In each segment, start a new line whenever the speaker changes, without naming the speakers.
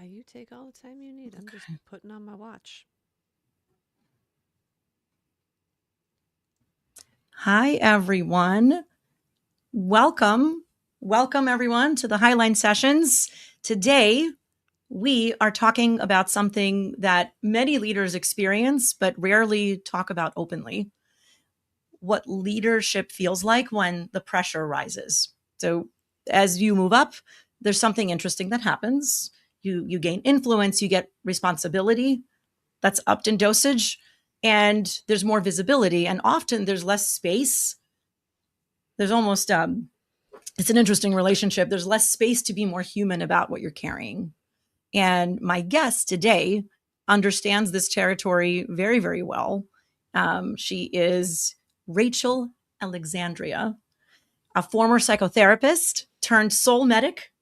you take all the time you need. I'm just
Okay.
putting on my watch.
Hi, everyone. Welcome. Welcome, everyone, to the Highline Sessions. Today, we are talking about something that many leaders experience but rarely talk about openly: what leadership feels like when the pressure rises. So, as you move up, there's something interesting that happens. You gain influence, you get responsibility that's upped in dosage, and there's more visibility, and often there's less space. There's almost it's an interesting relationship. There's less space to be more human about what you're carrying. And my guest today understands this territory very, very well. She is Rachel Alexandria, a former psychotherapist turned soul medic.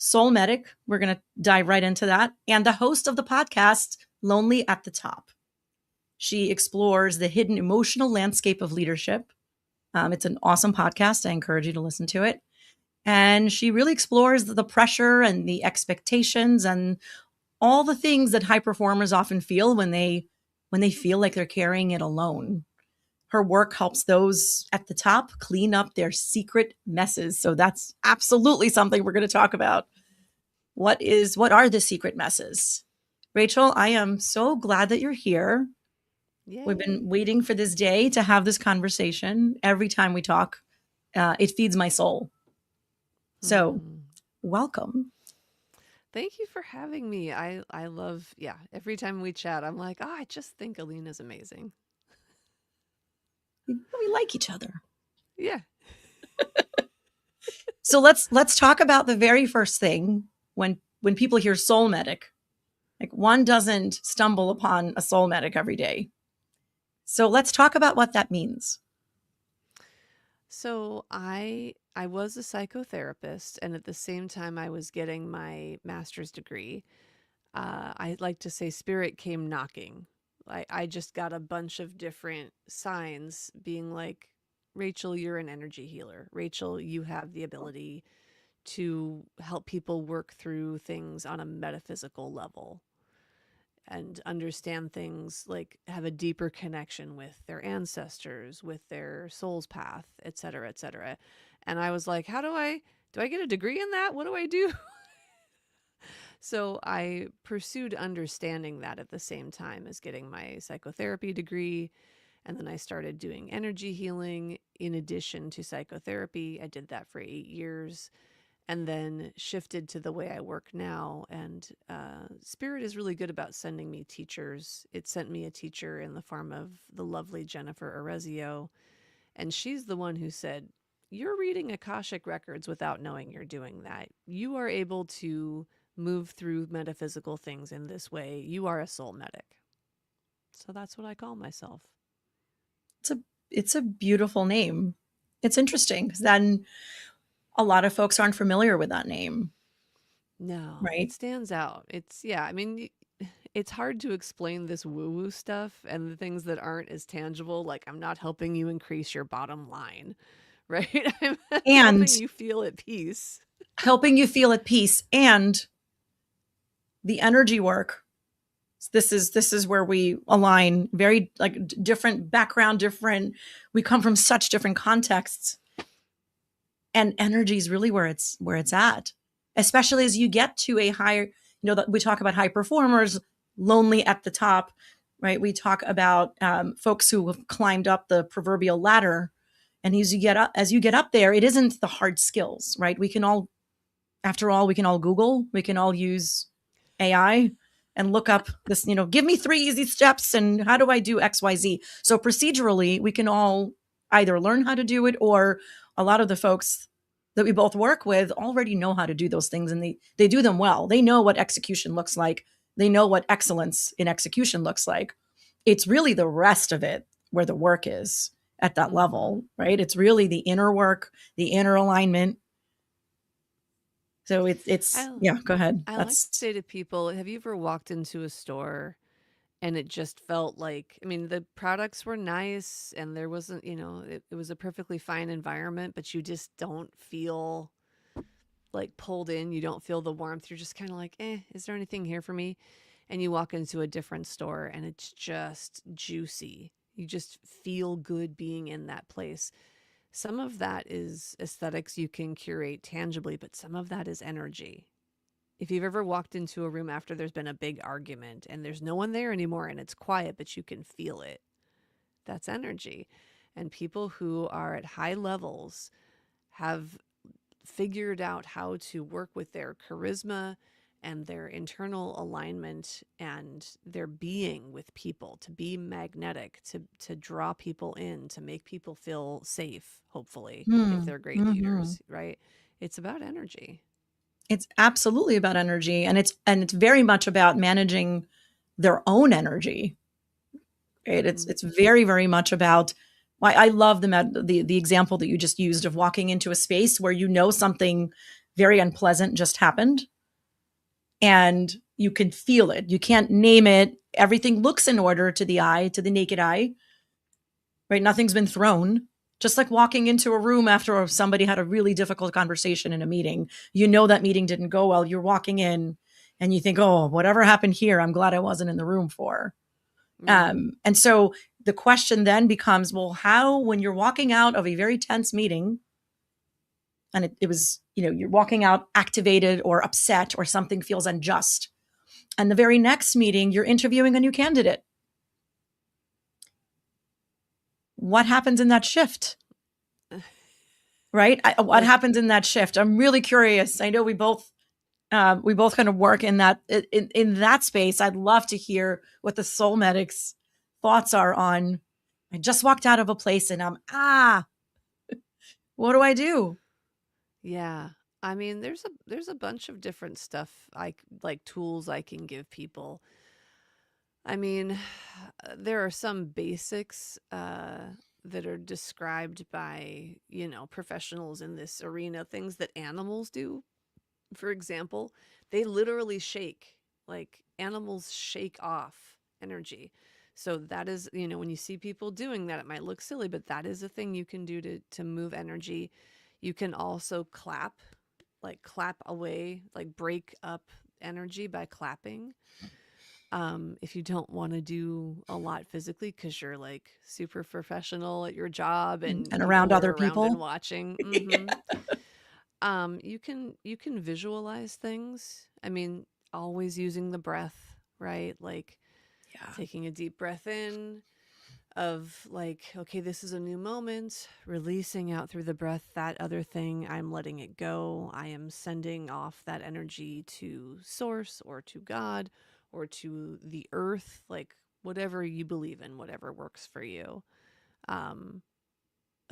Soul medic. We're going to dive right into that. And the host of the podcast, Lonely at the Top. She explores the hidden emotional landscape of leadership. It's an awesome podcast. I encourage you to listen to it. And she really explores the pressure and the expectations and all the things that high performers often feel when they feel like they're carrying it alone. Her work helps those at the top clean up their secret messes. So that's absolutely something we're going to talk about. What are the secret messes? Rachel, I am so glad that you're here. We've been
Yay.
waiting for this day to have this conversation. Every time we talk, it feeds my soul. So,
Hmm.
welcome.
Thank you for having me. I love, yeah, every time we chat, I'm like, oh, I just think Alina's amazing.
We like each other.
Yeah.
So let's talk about the very first thing when people hear soul medic. Like, one doesn't stumble upon a soul medic every day. So let's talk about what that means.
So I was a psychotherapist, and at the same time I was getting my master's degree. I like to say spirit came knocking. I just got a bunch of different signs being like, Rachel, you're an energy healer. Rachel, you have the ability to help people work through things on a metaphysical level and understand things, like have a deeper connection with their ancestors, with their soul's path, etc., etc. And I was like, how do I get a degree in that? What do I do? So I pursued understanding that at the same time as getting my psychotherapy degree. And then I started doing energy healing in addition to psychotherapy. I did that for 8 years and then shifted to the way I work now. And Spirit is really good about sending me teachers. It sent me a teacher in the form of the lovely Jennifer Arezio. And she's the one who said, you're reading Akashic records without knowing you're doing that. You are able to move through metaphysical things in this way. You are a soul medic. So that's what I call myself.
It's a it's a beautiful name. It's interesting because then a lot of folks aren't familiar with that name,
No, it
right?
stands out. It's, yeah, I mean, it's hard to explain this woo woo stuff and the things that aren't as tangible. Like, I'm not helping you increase your bottom line, right? I'm
And
helping you feel at peace.
helping you feel at peace and the energy work. This is where we align. Very like different background, different. We come from such different contexts, and energy is really where it's at, especially as you get to a higher, that we talk about high performers, lonely at the top, right? We talk about folks who have climbed up the proverbial ladder, and as you get up there, it isn't the hard skills, right? We can all, after all, we can all Google, we can all use AI and look up this, give me 3 easy steps and how do I do XYZ. So procedurally, we can all either learn how to do it, or a lot of the folks that we both work with already know how to do those things, and they do them well. They know what execution looks like. They know what excellence in execution looks like. It's really the rest of it where the work is at that
Mm-hmm.
level, right? It's really the inner work, the inner alignment. So it's
I,
yeah, go ahead.
I like to
That's
say to people, have you ever walked into a store and it just felt like, I mean, the products were nice and there wasn't, it was a perfectly fine environment, but you just don't feel like pulled in, you don't feel the warmth. You're just kind of like, is there anything here for me? And you walk into a different store and it's just juicy. You just feel good being in that place. Some of that is aesthetics you can curate tangibly, but some of that is energy. If you've ever walked into a room after there's been a big argument and there's no one there anymore and it's quiet, but you can feel it, that's energy. And people who are at high levels have figured out how to work with their charisma and their internal alignment and their being with people to be magnetic, to draw people in, to make people feel safe, hopefully, if
Hmm.
they're great
Mm-hmm.
leaders, right? It's about energy.
It's absolutely about energy, and it's very much about managing their own energy. Right?
Mm-hmm.
It's very very much about. Why I love the example that you just used of walking into a space where you know something very unpleasant just happened, and you can feel it. You can't name it. Everything looks in order to the eye, to the naked eye, right? Nothing's been thrown. Just like walking into a room after somebody had a really difficult conversation in a meeting, you know that meeting didn't go well. You're walking in and you think, oh, whatever happened here, I'm glad I wasn't in the room for.
Mm-hmm.
And so the question then becomes, well, how, when you're walking out of a very tense meeting, and it was, you're walking out activated or upset or something feels unjust, and the very next meeting, you're interviewing a new candidate. What happens in that shift? Right? What
Like,
happens in that shift? I'm really curious. I know we both kind of work in in that space. I'd love to hear what the soul medics thoughts are on. I just walked out of a place and what do I do?
yeah. I mean, there's a bunch of different stuff like tools I can give people. I mean, there are some basics that are described by, professionals in this arena, things that animals do. For example, they literally shake. Like animals shake off energy. So that is, when you see people doing that, it might look silly, but that is a thing you can do to move energy. You can also clap, like clap away, like break up energy by clapping. If you don't want to do a lot physically because you're like super professional at your job and
And
people
around
are
other
around and
people.
watching, you can visualize things. I mean, always using the breath, right? Like
Yeah.
taking a deep breath in of like, okay, this is a new moment, releasing out through the breath that other thing, I'm letting it go. I am sending off that energy to source or to God or to the earth, like whatever you believe in, whatever works for you. Um,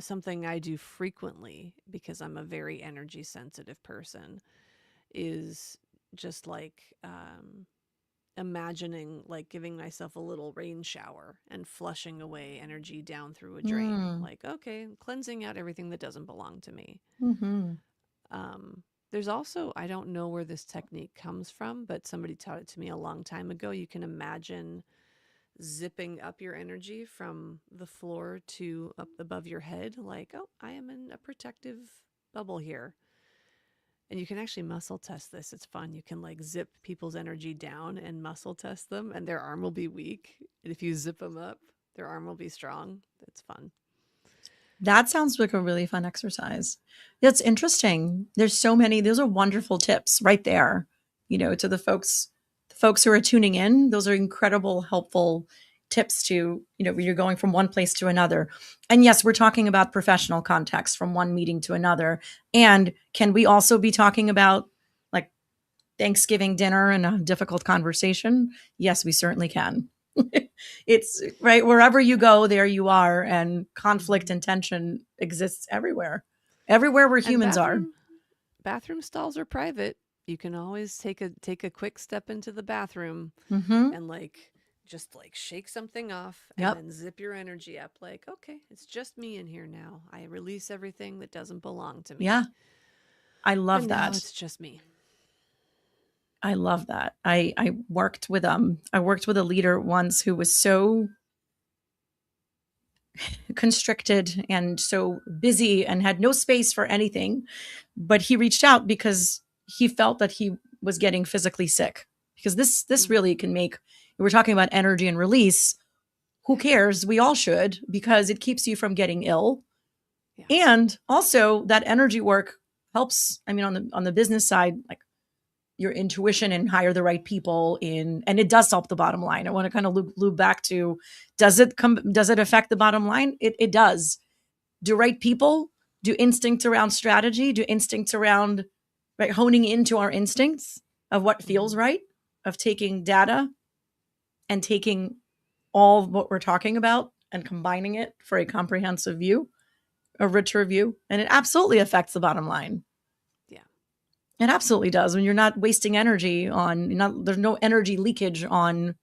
Something I do frequently because I'm a very energy sensitive person is just like imagining like giving myself a little rain shower and flushing away energy down through a drain.
Mm.
Like, okay, cleansing out everything that doesn't belong to me.
Mm-hmm.
There's also, I don't know where this technique comes from, but somebody taught it to me a long time ago. You can imagine zipping up your energy from the floor to up above your head, like, oh, I am in a protective bubble here. And you can actually muscle test this. It's fun. You can like zip people's energy down and muscle test them, and their arm will be weak. And if you zip them up, their arm will be strong. It's fun.
That sounds like a really fun exercise. That's interesting. There's so many, those are wonderful tips right there. To the folks who are tuning in, those are incredible, helpful tips to, when you're going from one place to another. And yes, we're talking about professional context from one meeting to another. And can we also be talking about like Thanksgiving dinner and a difficult conversation? Yes, we certainly can. It's right wherever you go, there you are, and conflict
Mm-hmm.
and tension exists everywhere where
And
humans are.
bathroom stalls are private. You can always take a quick step into the bathroom
Mm-hmm.
and like just like shake something off and
Yep.
then zip your energy up like, okay, it's just me in here now. I release everything that doesn't belong to
Yeah,
me.
I love
And now
that.
it's just me.
I love that. I worked with a leader once who was so constricted and so busy and had no space for anything. But he reached out because he felt that he was getting physically sick. Because this really
Mhm.
can make, we're talking about energy and release. Who
Yeah.
cares? We all should, because it keeps you from getting ill.
Yeah.
And also that energy work helps. I mean, on the business side, like your intuition and hire the right people in, and it does help the bottom line. I want to kind of loop back to, does it affect the bottom line? It does. Do right people, do instincts around strategy, do instincts around, right, honing into our instincts of what feels
Mhm.
right, of taking data and taking all of what we're talking about and combining it for a comprehensive view, a richer view. And it absolutely affects the bottom line.
Yeah.
It absolutely does. When you're not wasting energy on, there's no energy leakage on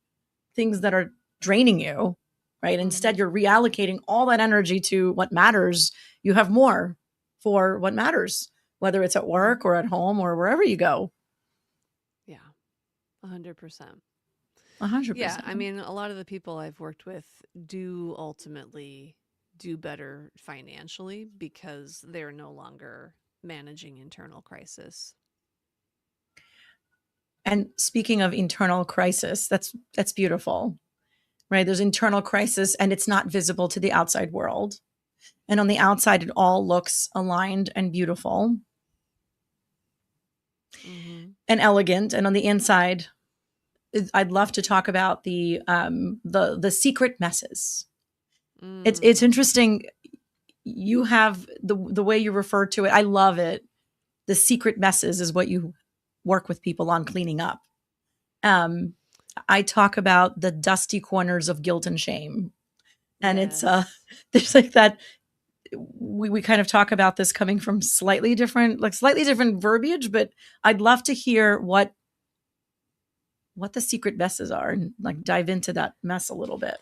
things that are draining you, right? Instead,
Mhm.
you're reallocating all that energy to what matters. You have more for what matters, whether it's at
Mhm.
work or at home or wherever you go.
Yeah. 100%. Yeah,
100%.
I mean, a lot of the people I've worked with do ultimately do better financially because they're no longer managing internal crisis.
And speaking of internal crisis, that's beautiful, right? There's internal crisis and it's not visible to the outside world. And on the outside, it all looks aligned and beautiful
Mhm.
and elegant. And on the inside, I'd love to talk about the secret messes. It's
Mm.
interesting. You have the way you refer to it. I love it. The secret messes is what you work with people on cleaning up. Um, I talk about the dusty corners of guilt and shame, and it's
Yes.
there's like that. We kind of talk about this coming from slightly different verbiage, but I'd love to hear what the secret messes are and like dive into that mess a little bit.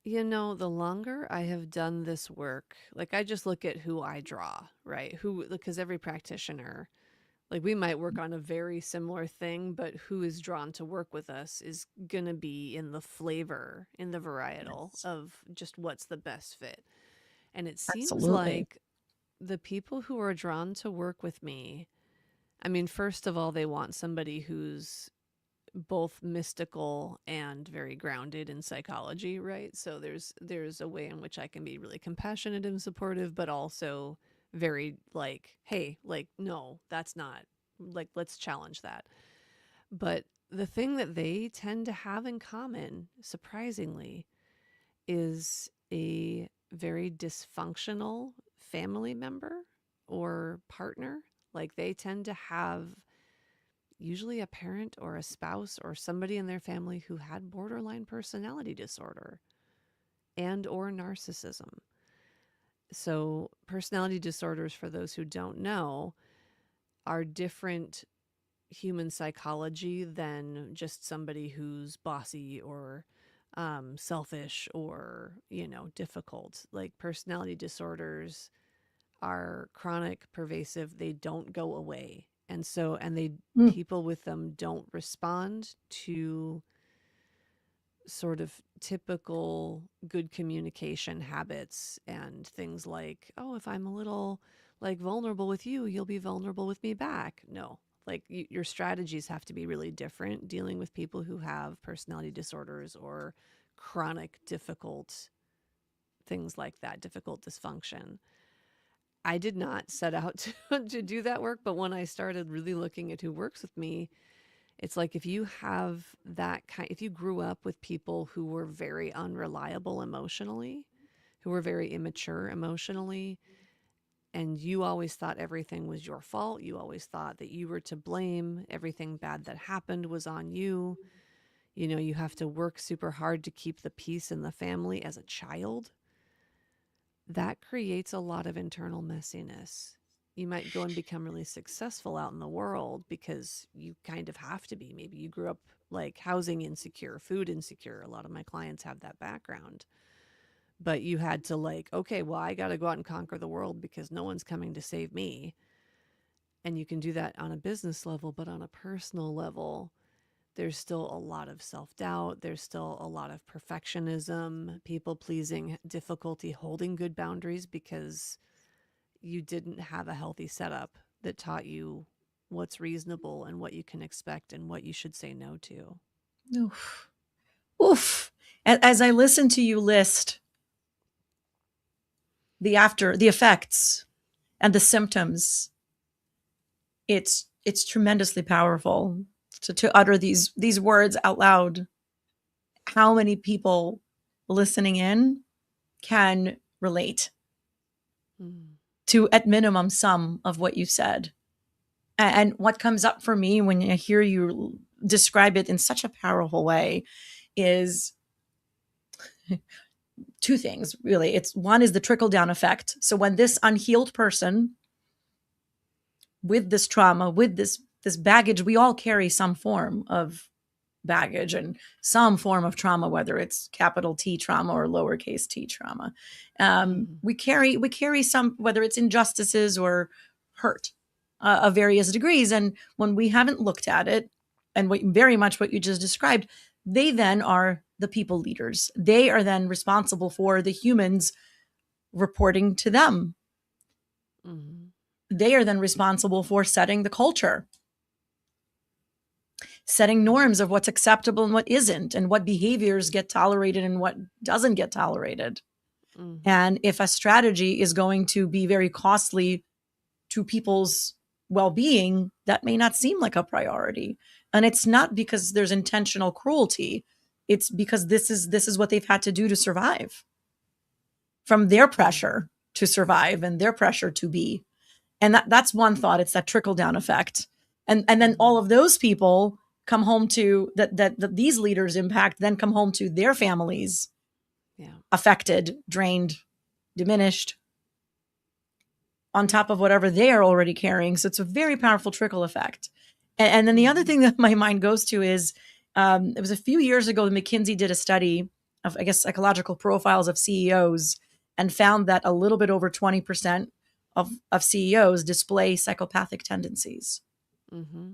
The longer I have done this work, like I just look at who I draw, right? Who, because every practitioner, like we might work on a very similar thing, but who is drawn to work with us is going to be in the flavor, in the varietal
Yes,
of just what's the best fit. And it seems
absolutely.
like the people who are drawn to work with me, I mean, first of all, they want somebody who's both mystical and very grounded in psychology, right? So there's a way in which I can be really compassionate and supportive, but also very like, hey, like no, that's not, like let's challenge that. But the thing that they tend to have in common, surprisingly, is a very dysfunctional family member or partner. Like they tend to have usually a parent or a spouse or somebody in their family who had borderline personality disorder and or narcissism. So, personality disorders, for those who don't know, are different human psychology than just somebody who's bossy or selfish or, difficult. Like personality disorders are chronic, pervasive, they don't go away. And
Mm,
people with them don't respond to sort of typical good communication habits and things like, oh, if I'm a little like vulnerable with you, you'll be vulnerable with me back. No, like your strategies have to be really different dealing with people who have personality disorders or chronic difficult things like that, difficult dysfunction. I did not set out to do that work, but when I started really looking at who works with me, it's like if you have that kind, if you grew up with people who were very unreliable emotionally, who were very immature emotionally, and you always thought everything was your fault, you always thought that you were to blame, everything bad that happened was on you. You have to work super hard to keep the peace in the family as a child. That creates a lot of internal messiness. You might go and become really successful out in the world because you kind of have to be. Maybe you grew up like housing insecure, food insecure. A lot of my clients have that background. But you had to like, okay, well, I got to go out and conquer the world because no one's coming to save me. And you can do that on a business level, but on a personal level, There's still a lot of self doubt. There's still a lot of perfectionism, people pleasing, difficulty holding good boundaries because you didn't have a healthy setup that taught you what's reasonable and what you can expect and what you should say no to.
Oof. Oof. As I listen to you list the effects and the symptoms, it's tremendously powerful to utter these words out loud. How many people listening in can relate
Mm.
to, at minimum, some of what you said? And what comes up for me when I hear you describe it in such a powerful way is two things, really. It's one is the trickle down effect. So when this unhealed person with this trauma, with this baggage, we all carry some form of baggage and some form of trauma, whether it's capital T trauma or lowercase t trauma.
Mm-hmm.
We carry some, whether it's injustices or hurt of various degrees. And when we haven't looked at it, and very much what you just described, they then are the people leaders. They are then responsible for the humans reporting to them.
Mm-hmm.
They are then responsible for setting the culture, setting norms of what's acceptable and what isn't, and what behaviors get tolerated and what doesn't get tolerated.
Mm-hmm.
And if a strategy is going to be very costly to people's well-being, that may not seem like a priority. And it's not because there's intentional cruelty. It's because this is what they've had to do to survive, from their
Yeah.
pressure to survive and their pressure to be. And that's one thought. It's that trickle down effect. And then
Mm-hmm.
all of those people come home to that these leaders impact, then come home to their families
Yeah.
affected, drained, diminished, on top of whatever they are already carrying. So it's a very powerful trickle effect. And then the other
Mm-hmm.
thing that my mind goes to is it was a few years ago that McKinsey did a study of, I guess, psychological profiles of CEOs, and found that a little bit over 20% of CEOs display psychopathic tendencies.
Mm-hmm.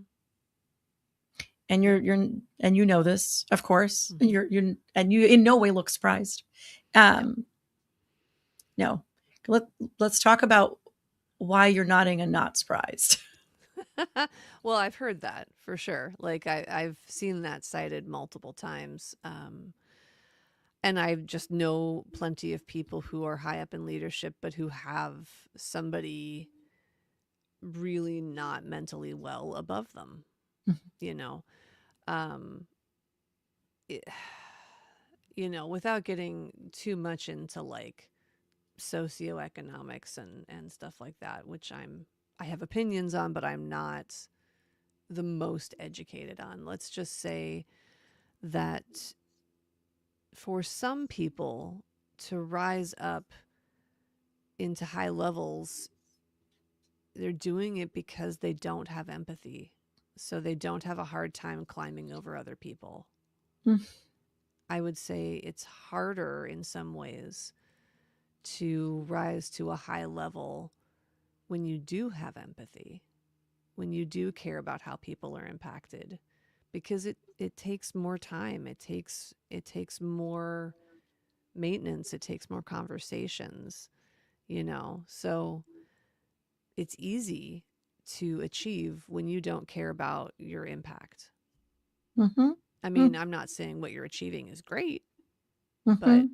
And
Yep.
you're and you know this, of course, and
Mm-hmm.
you in no way look surprised.
Yep.
Um, no, let let's talk about why you're nodding and not surprised.
Well, I've heard that for sure. Like I've seen that cited multiple times. And I just know plenty of people who are high up in leadership, but who have somebody really not mentally well above them, you know. Um, it, without getting too much into like socioeconomics and stuff like that, which I have opinions on, but I'm not the most educated on. Let's just say that for some people to rise up into high levels, they're doing it because they don't have empathy. So they don't have a hard time climbing over other people. I would say it's harder in some ways to rise to a high level when you do have empathy, when you do care about how people are impacted, because it takes more time. It takes more maintenance. It takes more conversations, So it's easy to achieve when you don't care about your impact.
Mm-hmm.
I mean, I'm not saying what you're achieving is great, but
Mm-hmm.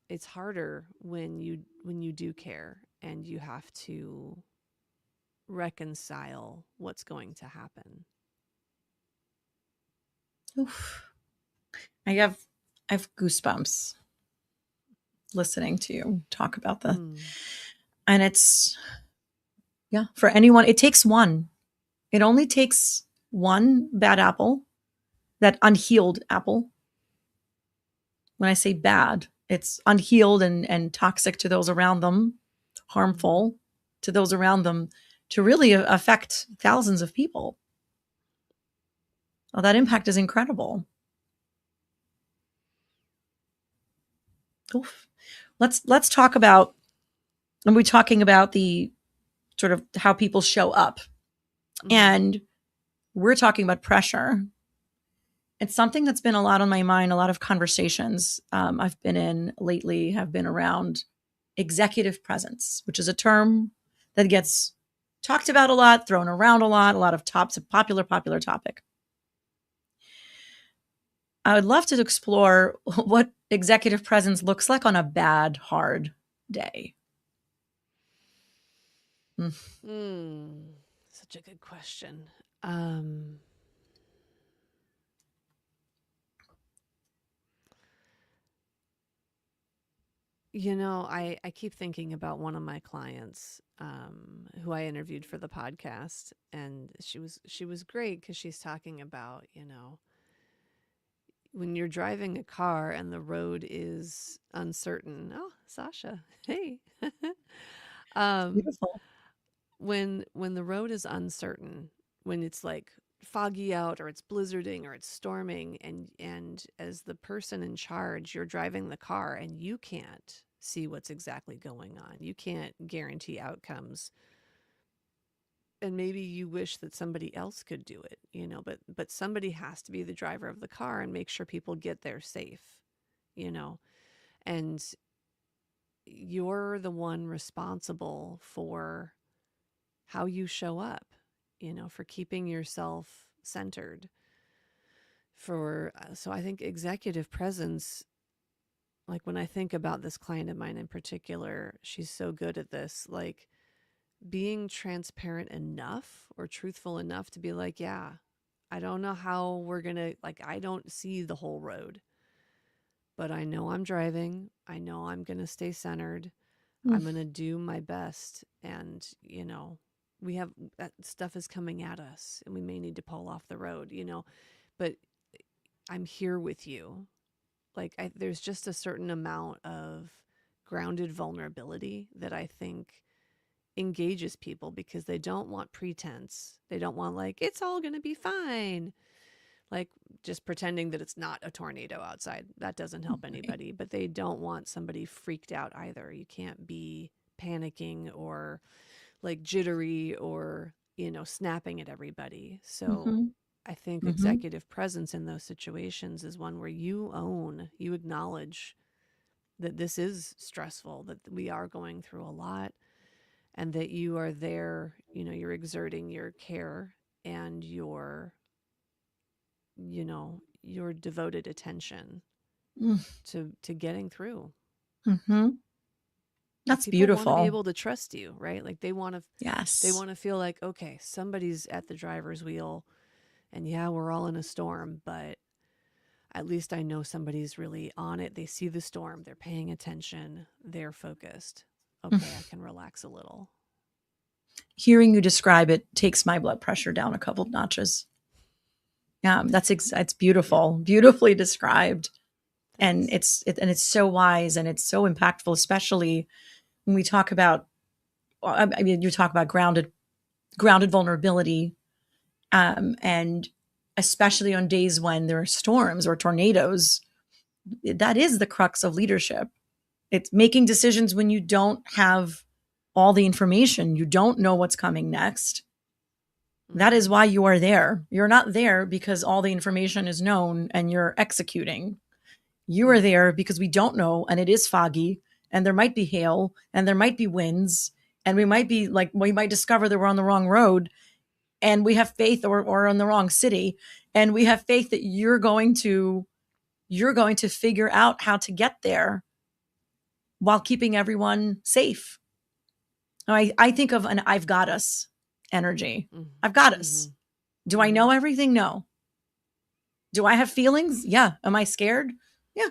it's harder when you do care and you have to reconcile what's going to happen.
Oof. I have I have goosebumps listening to you talk about that.
Mm,
And it's, yeah, for anyone, it takes one. It only takes one bad apple, that unhealed apple. When I say bad, it's unhealed and toxic to those around them,
mm-hmm.
harmful to those around them, to really affect thousands of people. Well, that impact is incredible. Oof. Let's talk about, and we're talking about the sort of how people show up,
Mm-hmm.
and we're talking about pressure. it's something that's been a lot on my mind. A lot of conversations I've been in lately have been around executive presence, which is a term that gets talked about a lot, thrown around a lot of tops, a popular topic. I would love to explore what executive presence looks like on a bad, hard day. Mm.
Mm, such a good question. Um, I keep thinking about one of my clients who I interviewed for the podcast, and she was great because she's talking about, when you're driving a car and the road is uncertain. Oh, Sasha, hey. um,
Beautiful.
when the road is uncertain, when it's like foggy out or it's blizzarding or it's storming, and as the person in charge, you're driving the car and you can't see what's exactly going on. You can't guarantee outcomes. And maybe you wish that somebody else could do it, but somebody has to be the driver of the car and make sure people get there safe, you know. And you're the one responsible for how you show up, for keeping yourself centered. So I think executive presence, like when I think about this client of mine in particular, she's so good at this, like being transparent enough or truthful enough to be like, yeah, I don't know how we're going to, like, I don't see the whole road, but I know I'm driving. I know I'm going to stay centered.
Mm.
I'm going to do my best. And, we have that stuff is coming at us and we may need to pull off the road, but I'm here with you. Like, there's just a certain amount of grounded vulnerability that I think engages people because they don't want pretense. They don't want, like, it's all going to be fine. Like, just pretending that it's not a tornado outside. That doesn't help
Right.
anybody, but they don't want somebody freaked out either. You can't be panicking or like jittery or, snapping at everybody. So
Mm-hmm.
I think
Mm-hmm.
executive presence in those situations is one where you acknowledge that this is stressful, that we are going through a lot, and that you are there, you're exerting your care and your devoted attention to getting through.
Mm-hmm.
Because
That's
people want to be
beautiful.
able to trust you, right? Like they
Yes.
want to feel like, okay, somebody's at the driver's wheel, and yeah, we're all in a storm, but at least I know somebody's really on it. They see the storm, they're paying attention, they're focused. Okay, I can relax a little.
Hearing you describe it takes my blood pressure down a couple notches. Yeah, it's
Yep.
beautiful, beautifully described, and
Thanks.
it's so wise and it's so impactful, especially when we talk about. I mean, you talk about grounded vulnerability, and especially on days when there are storms or tornadoes. That is the crux of leadership. It's making decisions when you don't have all the information, you don't know what's coming next. That is
Mhm.
why you are there. You're not there because all the information is known and you're executing. You are
Mhm.
there because we don't know and it is foggy and there might be hail and there might be winds and we might discover that we're on the wrong road and we have faith or in the wrong city and we have faith that you're going to figure out how to get there while keeping everyone safe. I think of an I've got us energy.
Mhm.
I've got us.
Mhm.
Do I know
Mhm.
everything? No. Do I have feelings? Yeah. Am I scared? Yeah.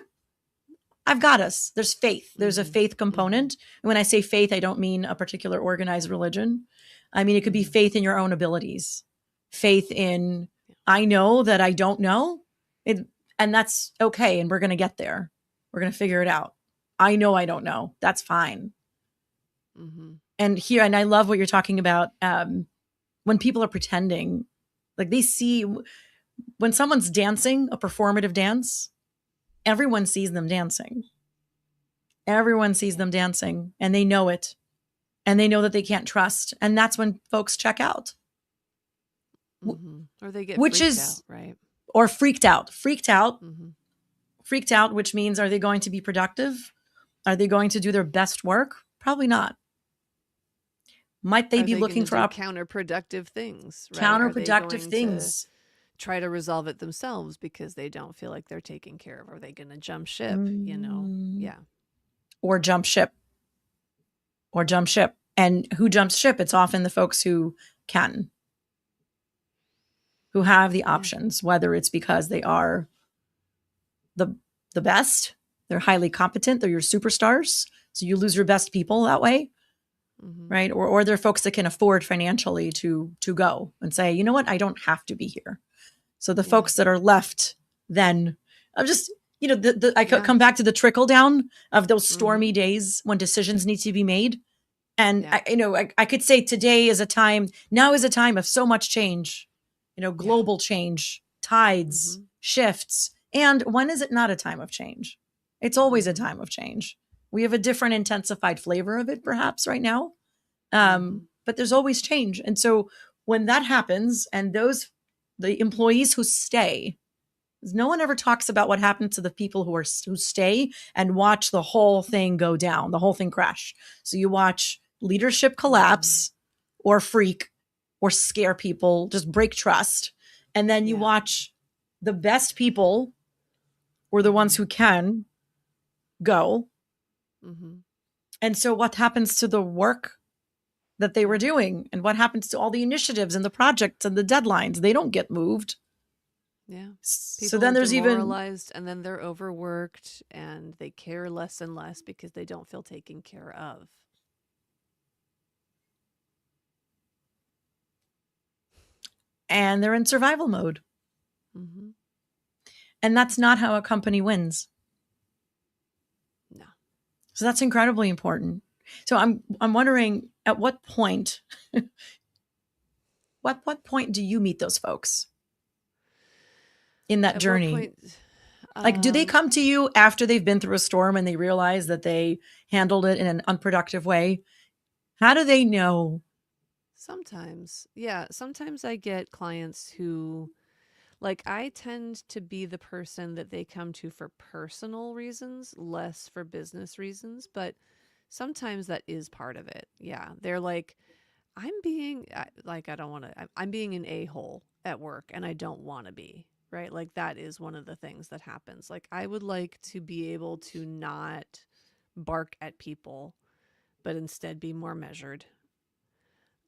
I've got us. There's faith. There's a
Mhm.
faith
Mhm.
component. And when I say faith, I don't mean a particular organized religion. I mean, it could be
Mhm.
faith in your own abilities, faith in,
Yeah.
I know that I don't know. It, and that's okay. And we're going to get there. We're going to figure it out. I know I don't know. That's fine.
Mhm.
And I love what you're talking about. When people are pretending, like they see, when someone's dancing a performative dance, everyone sees them dancing. Everyone sees
Yeah.
them dancing and they know it and they know that they can't trust. And that's when folks check out,
Mhm. Or they get
which
freaked
is,
out, right?
or freaked out.
Mhm.
Freaked out, which means, are they going to be productive? Are they going to do their best work? Probably not. Might they
Are
be
they
looking
gonna
for
do counterproductive things, right? Are they
counterproductive
going to
things?
try to resolve it themselves because they don't feel like they're taken care of? Are they gonna jump ship, you know?
Mm,
Yeah.
or jump ship, or jump ship. And who jumps ship? It's often the folks who can, who have the
Yeah.
options, whether it's because they are the the best, they're highly competent, they're your superstars. So you lose your best people that way,
Mhm.
right? Or they're folks that can afford financially to go and say, you know what, I don't have to be here. So the
Yeah.
folks that are left, then I'm just, I could
Yeah.
come back to the trickle down of those stormy
Mhm.
days when decisions need to be made. And
Yeah.
I could say today is a time, now is a time of so much change,
Yeah.
global change, tides,
Mhm.
shifts. And when is it not a time of change? It's always a
Mhm.
time of change. We have a different intensified flavor of it perhaps right now.
Mhm.
But there's always change. And so when that happens, and the employees who stay, no one ever talks about what happens to the people who stay and watch the whole thing go down, the whole thing crash. So you watch leadership
Mhm.
collapse, or freak, or scare people, just break trust, and then you
Yeah.
watch the best people, or the ones
Mhm.
who can, go.
Mhm.
And so what happens to the work that they were
Yeah.
doing, and what happens to all the initiatives and the projects and the deadlines? They don't get moved.
Yeah.
So
People
then
are
there's even,
demoralized and then they're overworked and they care less and less because they don't feel taken care of.
and they're in survival mode.
Mhm.
And that's not how a company wins.
No.
So that's incredibly important. So I'm wondering, at what point, what point do you meet those folks in that
At what
journey?
point
Like, do they
um
come to you after they've been through a storm and they realize that they handled it in an unproductive way? How do they know?
sometimes. Yeah, sometimes I get clients who, like, I tend to be the person that they come to for personal reasons, less for business reasons, but sometimes that is part of it. Yeah. They're like, I don't want to, I'm being an a hole at work and I don't want to be, right? Like, that is one of the things that happens. Like, I would like to be able to not bark at people, but instead be more measured.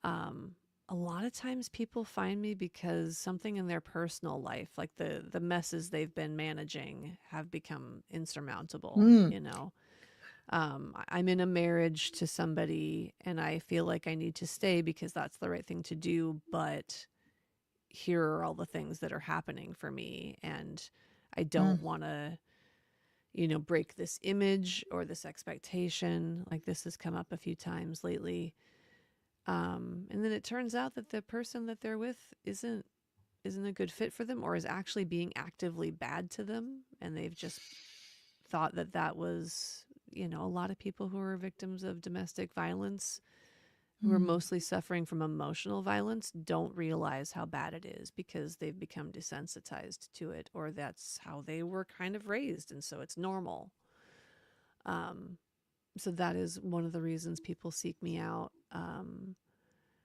Um, a lot of times people find me because something in their personal life, like the messes they've been managing, have become insurmountable,
Mm,
you know. I'm in a marriage to somebody and I feel like I need to stay because that's the right thing to do, but here are all the things that are happening for me and I
mm,
don't want to, break this image or this expectation. Like, this has come up a few times lately. And then it turns out that the person that they're with isn't a good fit for them, or is actually being actively bad to them, and they've just thought that that was, a lot of people who are victims of domestic violence, who are
mm,
mostly suffering from emotional violence, don't realize how bad it is because they've become desensitized to it, or that's how they were kind of raised, and so it's normal. Um, so that is one of the reasons people seek me out.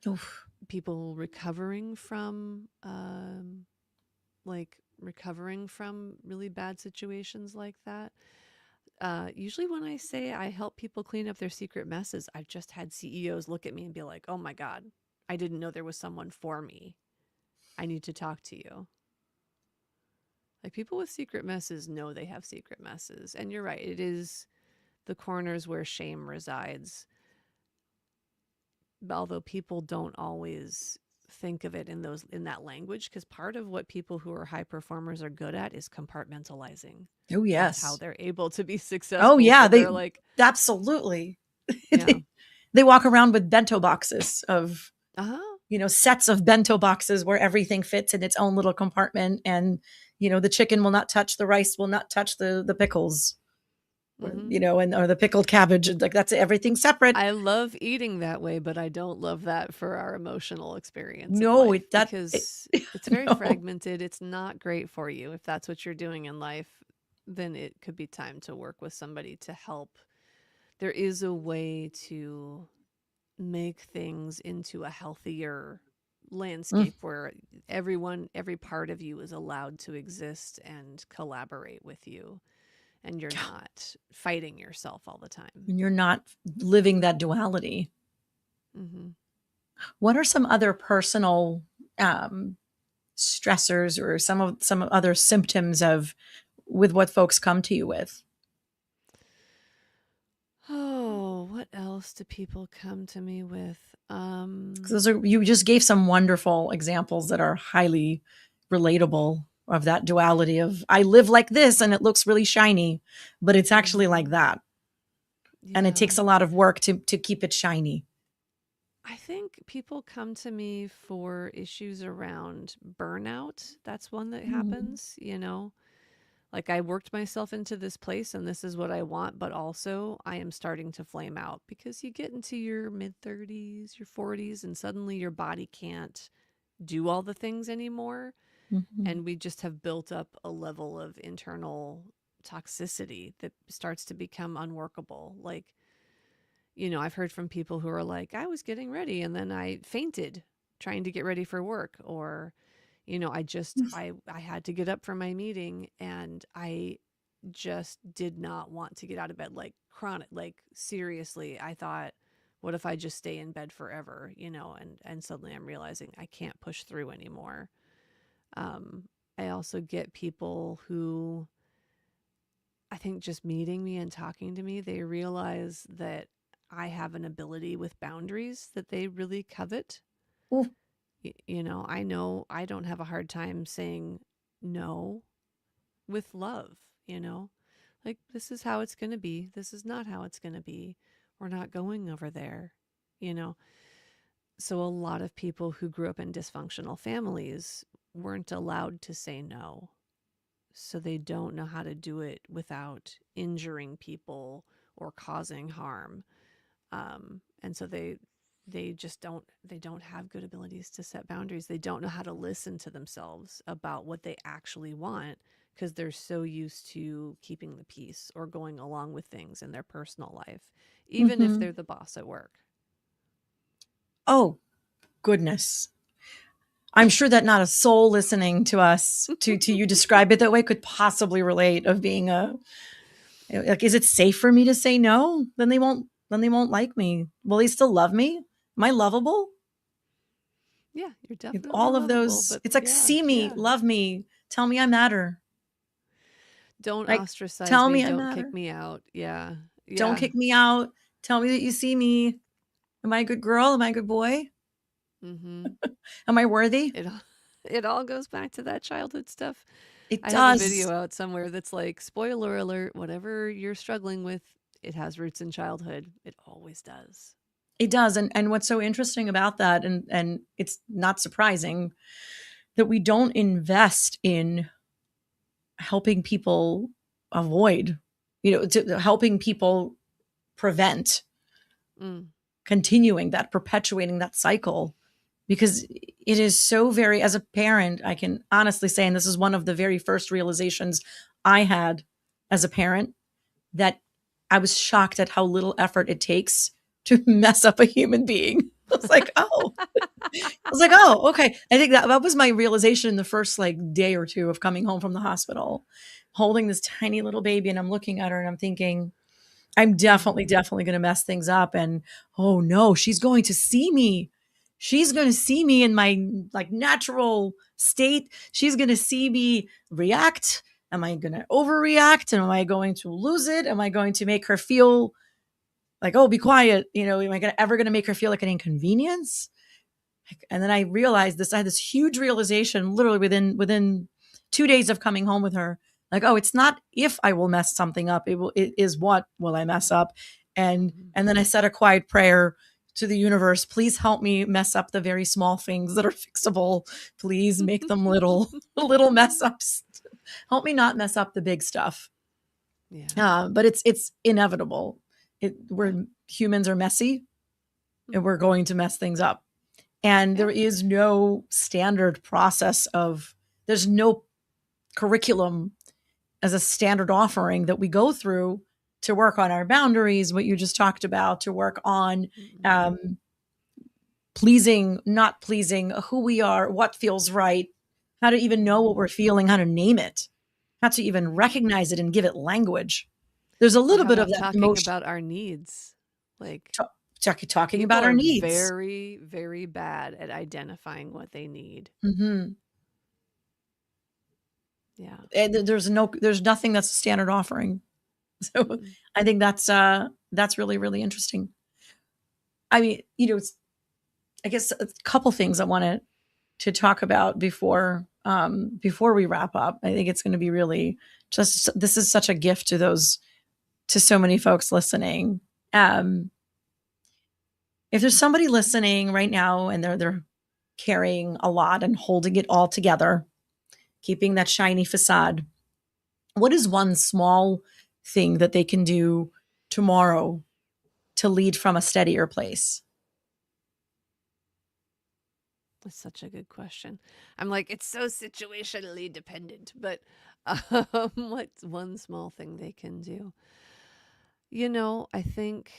oof,
People recovering from, recovering from really bad situations like that. Usually, when I say I help people clean up their secret messes, I've just had CEOs look at me and be like, "Oh my God, I didn't know there was someone for me. I need to talk to you." Like, people with secret messes know they have secret messes, and you're right. It is the corners where shame resides, although people don't always think of it in that language, because part of what people who are high performers are good at is compartmentalizing.
oh
That's how
yes,
they're able to be
oh
successful.
yeah,
So
they
they're like,
absolutely.
yeah,
They walk around with bento boxes of,
uh-huh,
sets of bento boxes where everything fits in its own little compartment, and the chicken will not touch the rice, will not touch the pickles.
Mhm.
and or the pickled cabbage, like that's everything separate.
I love eating that way, but I don't love that for our emotional experience in
No,
life
it that it,
because it's very
no.
fragmented. It's not great for you. If that's what you're doing in life, then it could be time to work with somebody to help. There is a way to make things into a healthier
Mm,
landscape where everyone, every part of you is allowed to exist and collaborate with you, and you're not fighting yourself all the time.
and you're not living that duality.
Hmm.
What are some other personal um, stressors or some other symptoms of with what folks come to you with?
Oh, what else do people come to me with?
'Cause those are, you just gave some wonderful examples that are highly relatable of that duality of I live like this and it looks really shiny, but it's actually like
Mhm.
that. And it takes
Yeah.
a lot of work to keep it shiny.
I think people come to me for issues around burnout. That's one that
Mm,
happens, you know. Like I worked myself into this place and this is what I want, but also I am starting to flame out because you get into your mid 30s, your 40s, and suddenly your body can't do all the things anymore.
mhm.
And we just have built up a level of internal toxicity that starts to become unworkable. Like, I've heard from people who are like, I was getting ready and then I fainted trying to get ready for work. Or, I had to get up for my meeting and I just did not want to get out of bed, like chronic, like seriously. I thought, what if I just stay in bed forever, and suddenly I'm realizing I can't push through anymore. Um, I also get people who I think just meeting me and talking to me, they realize that I have an ability with boundaries that they really covet.
Ooh,
I know I don't have a hard time saying no with love, you know? Like, this is how it's going to be. This is not how it's going to be. We're not going over there, you know? So, a lot of people who grew up in dysfunctional families weren't allowed to say no. So they don't know how to do it without injuring people or causing harm. And so they just don't have good abilities to set boundaries. They don't know how to listen to themselves about what they actually want because they're so used to keeping the peace or going along with things in their personal life, even if
mhm.
they're the boss at work.
Oh, goodness. I'm sure that not a soul listening to us to you describe it that way could possibly relate of being a like, is it safe for me to say no? Then they won't like me. Will they still love me? Am I lovable?
Yeah, you're definitely
All of
lovable,
those,
but
it's like
yeah,
see me,
yeah.
love me, tell me I matter.
Don't
Like
ostracize
tell
me,
me I
don't kick
matter.
me out. Yeah.
Don't
Yeah.
kick me out. Tell me that you see me. Am I a good girl? Am I a good boy?
Mhm.
Am I worthy?
It all it all goes back to that childhood stuff.
It
I have a
does.
video out somewhere that's like, spoiler alert, whatever you're struggling with, it has roots in childhood. It always does.
It does. And what's so interesting about that, and it's not surprising that we don't invest in helping people avoid, to helping people prevent
Mm.
continuing that, perpetuating that cycle. Because it is so very, as a parent, I can honestly say, and this is one of the very first realizations I had as a parent, that I was shocked at how little effort it takes to mess up a human being. I was like, oh, okay. I think that was my realization in the first like day or two of coming home from the hospital, holding this tiny little baby. And I'm looking at her and I'm thinking, I'm definitely,
Mhm.
definitely going to mess things up. And oh no, she's going to see me. She's going to see me in my like natural state. She's going to see me react. Am I going to overreact? Am I going to lose it? Am I going to make her feel like, oh, be quiet? Am I ever going to make her feel like an inconvenience? And then I realized this. I had this huge realization literally within 2 days of coming home with her. Like, oh, it's not if I will mess something up. It is what will I mess up? And
Mhm.
and then I said a quiet prayer to the universe. Please help me mess up the very small things that are fixable. Please make them little mess ups. Help me not mess up the big stuff.
Yeah.
But it's inevitable.
Yeah.
We're humans are messy, and
Mhm.
we're going to mess things up. And
Yeah.
there is no standard process of there's no curriculum as a standard offering that we go through to work on our boundaries, what you just talked about, to work on
Mm-mm.
um, pleasing, not pleasing, who we are, what feels right, how to even know what
Mhm.
we're feeling, how to name it, how to even
Mhm.
recognize it and give it language. There's a
Or
little
how
bit of
about
that
talking
emotion,
about our needs? Like,
talking
people
about our
are
needs.
very, very bad at identifying what they need.
Hmm.
Yeah.
And there's nothing that's a standard offering. So
Mm-mm.
I think that's really, really interesting. I mean, I guess a couple things I wanted to talk about before we wrap up. I think it's going to be really just this is such a gift to so many folks listening. Um, if there's somebody listening right now and they're carrying a lot and holding it all together, keeping that shiny facade, what is one small thing that they can do tomorrow to lead from a steadier place?
That's such a good question. I'm like, it's so situationally dependent, but what's one small thing they can do? I think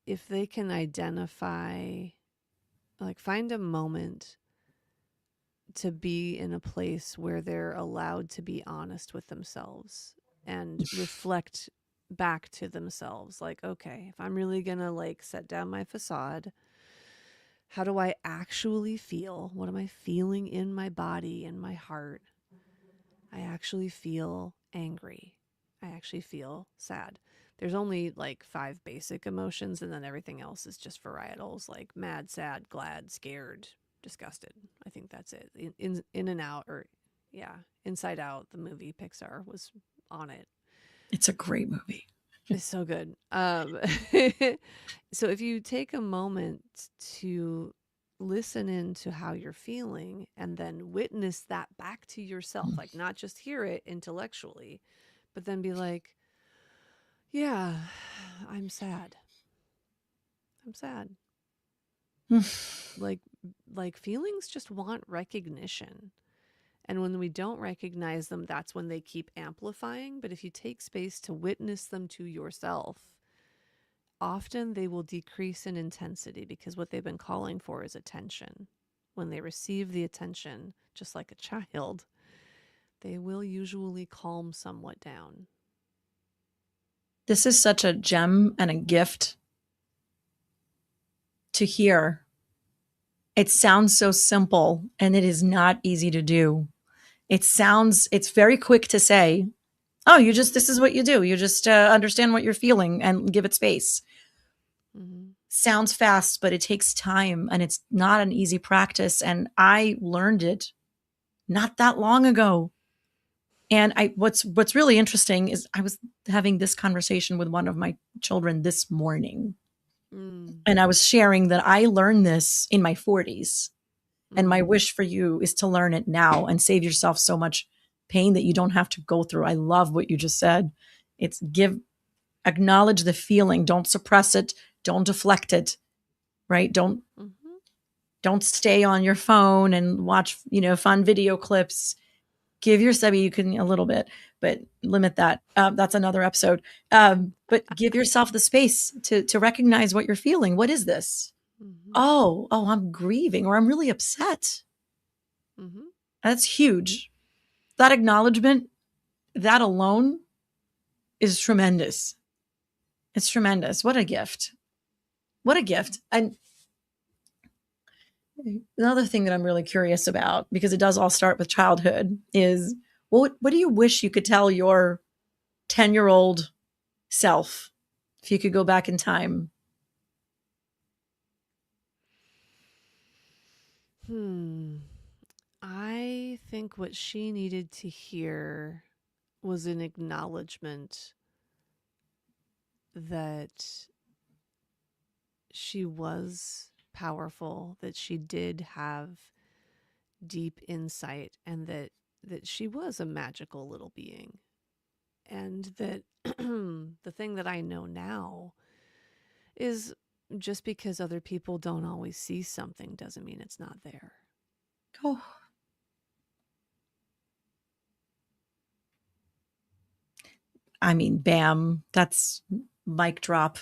if they can identify, like, find a moment to be in a place where they're allowed to be honest with themselves and reflect back to themselves, like, okay, if I'm really gonna like set down my facade, how do I actually feel? What am I feeling in my body and my heart? I actually feel angry. I actually feel sad. There's only like five basic emotions, and then everything else is just varietals like mad, sad, glad, scared, disgusted. I think that's it. In and out, or yeah, Inside Out, the movie Pixar was on it.
It's a great movie.
It's so good. So if you take a moment to listen into how you're feeling and then witness that back to yourself, like not just hear it intellectually, but then be like, yeah, I'm sad. I'm sad. Like like feelings just want recognition. And when we don't recognize them, that's when they keep amplifying. But if you take space to witness them to yourself, often they will decrease in intensity because what they've been calling for is attention. When they receive the attention, just like a child, they will usually calm somewhat down.
This is such a gem and a gift to hear. It sounds so simple and it is not easy to do. It's very quick to say, oh,
Mm-hmm.
this is what you do. You just understand what you're feeling and give it space.
Mm-hmm.
Sounds fast, but it takes time and it's not an easy practice. And I learned it not that long ago. And what's really interesting is I was having this conversation with one of my children this morning.
Mm.
And I was sharing that I learned this in my 40s. And my
Mm.
wish for you is to learn it now and save yourself so much pain that you don't have to go through. I love what you just said. It's acknowledge the feeling, don't suppress it, don't deflect it, right?
Mm-hmm.
Don't stay on your phone and watch, fun video clips. Give yourself, you can a little bit, but limit that. That's another episode. But give yourself the space to recognize what you're feeling. What is this?
Mm-hmm.
Oh, I'm grieving or I'm really upset.
Mm-hmm.
That's huge. That acknowledgement, that alone is tremendous. It's tremendous. What a gift. What a gift. And another thing that I'm really curious about, because it does all start with childhood, is what do you wish you could tell your 10-year-old self if you could go back in time?
Hmm. I think what she needed to hear was an acknowledgement that she was powerful, that she did have deep insight, and that that she was a magical little being, and that the thing that I know now is just because other people don't always see something doesn't mean it's not there.
Oh, I mean, bam, that's mic drop.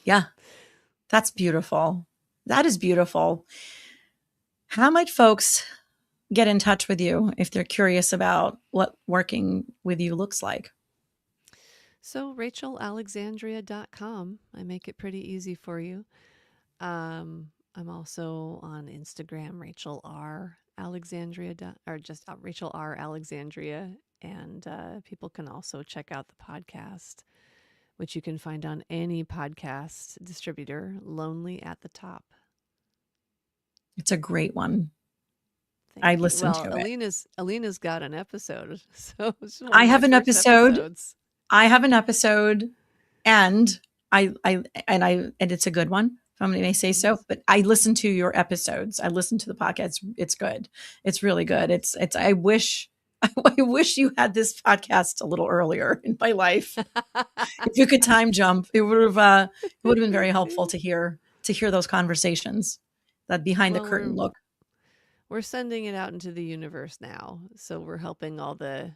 Yeah, that's beautiful. That is beautiful. How might folks get in touch with you if they're curious about what working with you looks like?
So, rachelalexandria.com. I make it pretty easy for you. I'm also on Instagram, Rachel R. Alexandria, or just Rachel R. Alexandria. And people can also check out the podcast, which you can find on any podcast distributor, Lonely at the Top.
It's a great one. I
Thank you.
listened
Well,
to it.
Alina's got an episode, so it's one
I
of my
have an
first
episode.
episodes.
I have an episode, and and it's a good one. If I may say
It
so,
is.
but I listen to your episodes. I listen to the podcast. It's good. It's really good. It's. I wish I wish you had this podcast a little earlier in my life. If you could time jump, it would have been very helpful to hear those conversations, that behind the
Well,
curtain look.
we're sending it out into the universe now, so we're helping all the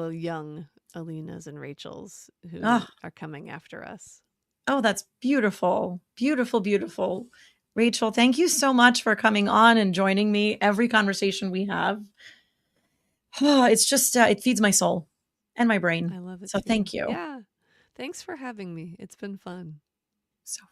young Alinas and Rachels
Oh,
who are coming after us.
oh, that's beautiful, beautiful, beautiful. Rachel, thank you so much for coming on and joining me every conversation we have. Oh, it's just it feeds my soul and my brain.
I love it
So
too.
thank you.
Yeah. Thanks for having me. It's been fun.
So